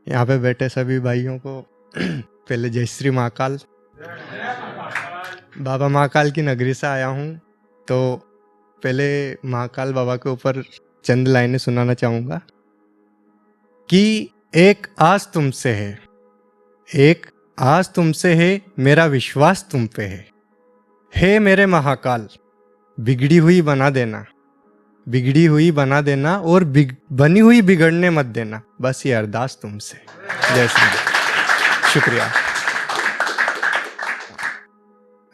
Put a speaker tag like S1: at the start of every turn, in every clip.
S1: यहाँ पे बैठे सभी भाइयों को पहले जय श्री महाकाल। बाबा महाकाल की नगरी से आया हूँ, तो पहले महाकाल बाबा के ऊपर चंद लाइनें सुनाना चाहूँगा कि एक आस तुमसे है, एक आस तुमसे है, मेरा विश्वास तुम पे है मेरे महाकाल, बिगड़ी हुई बना देना, बिगड़ी हुई बना देना और बनी हुई बिगड़ने मत देना, बस ये अरदास तुमसे। जय श्री राम। शुक्रिया।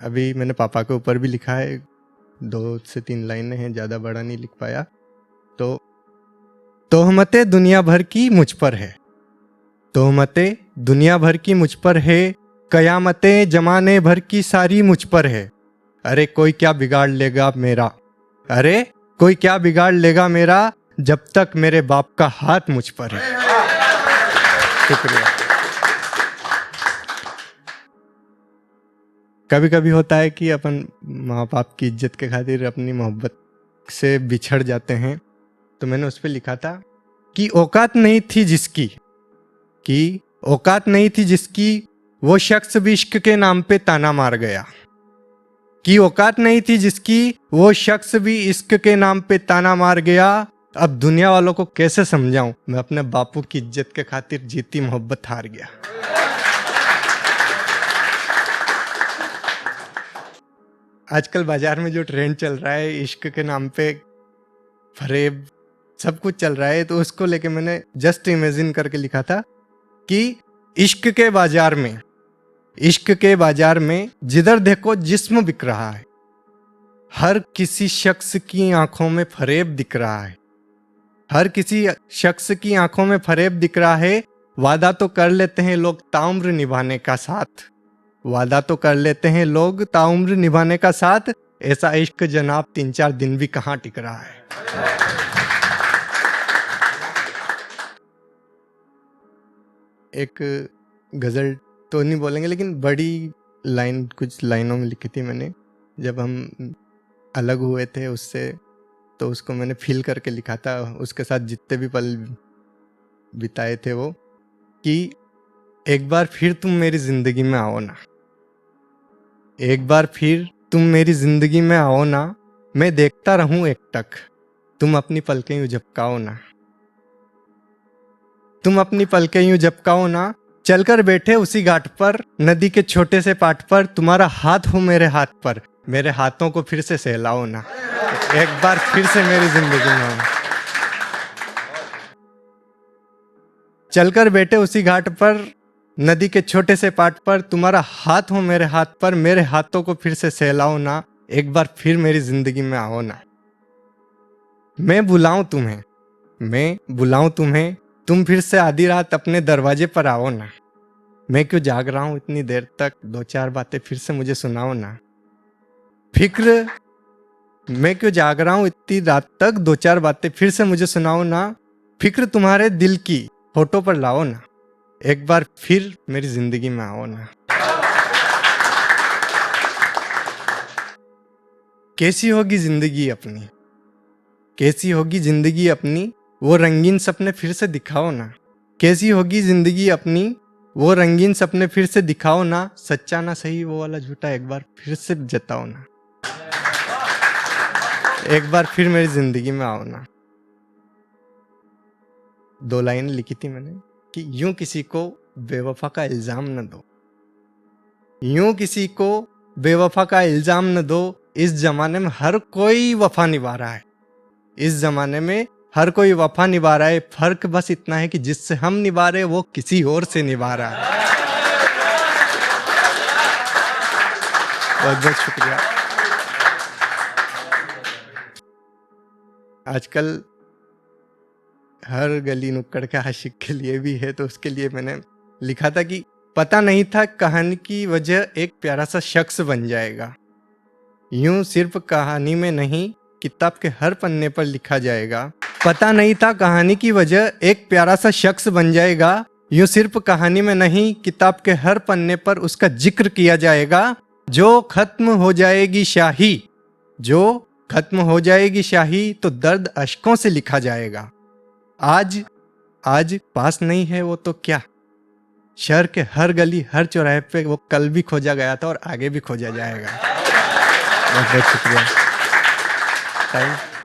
S1: अभी मैंने पापा के ऊपर भी लिखा है, 2 से 3 लाइनें हैं, ज़्यादा बड़ा नहीं लिख पाया। तो तोहमतें दुनिया भर की मुझ पर है, तोहमतें दुनिया भर की मुझ पर है, कयामतें जमाने भर की सारी मुझ पर है। अरे कोई क्या बिगाड़ लेगा मेरा, अरे कोई क्या बिगाड़ लेगा मेरा, जब तक मेरे बाप का हाथ मुझ पर है। शुक्रिया। कभी कभी होता है कि अपन माँ बाप की इज्जत के खातिर अपनी मोहब्बत से बिछड़ जाते हैं, तो मैंने उस पर लिखा था कि औकात नहीं थी जिसकी, कि औकात नहीं थी जिसकी, वो शख्स भी इश्क के नाम पे ताना मार गया, कि औकात नहीं थी जिसकी, वो शख्स भी इश्क के नाम पे ताना मार गया। अब दुनिया वालों को कैसे समझाऊं, मैं अपने बापू की इज्जत के खातिर जीती मोहब्बत हार गया। आजकल बाजार में जो ट्रेंड चल रहा है, इश्क के नाम पे फरेब सब कुछ चल रहा है, तो उसको लेके मैंने जस्ट इमेजिन करके लिखा था कि इश्क के बाजार में, इश्क के बाजार में जिधर देखो जिस्म बिक रहा है, हर किसी शख्स की आंखों में फरेब दिख रहा है, हर किसी शख्स की आंखों में फरेब दिख रहा है। वादा तो कर लेते हैं लोग ताउम्र निभाने का साथ, वादा तो कर लेते हैं लोग ताउम्र निभाने का साथ, ऐसा इश्क जनाब 3-4 दिन भी कहाँ टिक रहा है। एक गजल तो नहीं बोलेंगे, लेकिन बड़ी लाइन कुछ लाइनों में लिखी थी मैंने, जब हम अलग हुए थे उससे, तो उसको मैंने फील करके लिखा था, उसके साथ जितने भी पल बिताए थे वो, कि एक बार फिर तुम मेरी जिंदगी में आओ ना, एक बार फिर तुम मेरी जिंदगी में आओ ना, मैं देखता रहूं एकटक, तुम अपनी पलकें यूं झपकाओ ना, तुम अपनी पलकें यूं झपकाओ ना, चलकर बैठे उसी घाट पर, नदी के छोटे से पाट पर, तुम्हारा हाथ हो मेरे हाथ पर, मेरे हाथों को फिर से सहलाओ ना, एक बार फिर से मेरी जिंदगी में आओ। चलकर बैठे उसी घाट पर, नदी के छोटे से पाट पर, तुम्हारा हाथ हो मेरे हाथ पर, मेरे हाथों को फिर से सहलाओ ना, एक बार फिर मेरी जिंदगी में आओ ना। मैं बुलाऊं तुम्हें, मैं बुलाऊं तुम्हें, तुम फिर से आधी रात अपने दरवाजे पर आओ ना, मैं क्यों जाग रहा हूं इतनी देर तक, 2-4 बातें फिर से मुझे सुनाओ ना। फिक्र, मैं क्यों जाग रहा हूं इतनी रात तक, 2-4 बातें फिर से मुझे सुनाओ ना, फिक्र तुम्हारे दिल की फोटो पर लाओ ना, एक बार फिर मेरी जिंदगी में आओ ना। कैसी होगी जिंदगी अपनी, कैसी होगी जिंदगी अपनी, वो रंगीन सपने फिर से दिखाओ ना, कैसी होगी जिंदगी अपनी, वो रंगीन सपने फिर से दिखाओ ना, सच्चा ना सही वो वाला झूठा एक बार फिर से जताओ ना, एक बार फिर मेरी जिंदगी में आओ ना। 2 लाइन लिखी थी मैंने कि यूं किसी को बेवफा का इल्जाम न दो, यूं किसी को बेवफा का इल्जाम न दो, इस जमाने में हर कोई वफा निभा रहा है, इस जमाने में हर कोई वफा निभा रहा है, फर्क बस इतना है कि जिससे हम निभा रहे वो किसी और से निभा रहा है। बहुत बहुत शुक्रिया। आजकल हर गली नुक्कड़ के आशिक के लिए भी है, तो उसके लिए मैंने लिखा था कि पता नहीं था कहानी की वजह एक प्यारा सा शख्स बन जाएगा, यूं सिर्फ कहानी में नहीं किताब के हर पन्ने पर लिखा जाएगा, पता नहीं था कहानी की वजह एक प्यारा सा शख्स बन जाएगा, यूं सिर्फ कहानी में नहीं किताब के हर पन्ने पर उसका जिक्र किया जाएगा, जो खत्म हो जाएगी शाही, जो खत्म हो जाएगी शाही, तो दर्द अश्कों से लिखा जाएगा। आज आज पास नहीं है वो तो क्या, शहर के हर गली हर चौराहे पे वो कल भी खोजा गया था और आगे भी खोजा जाएगा। बहुत बहुत शुक्रिया। थैंक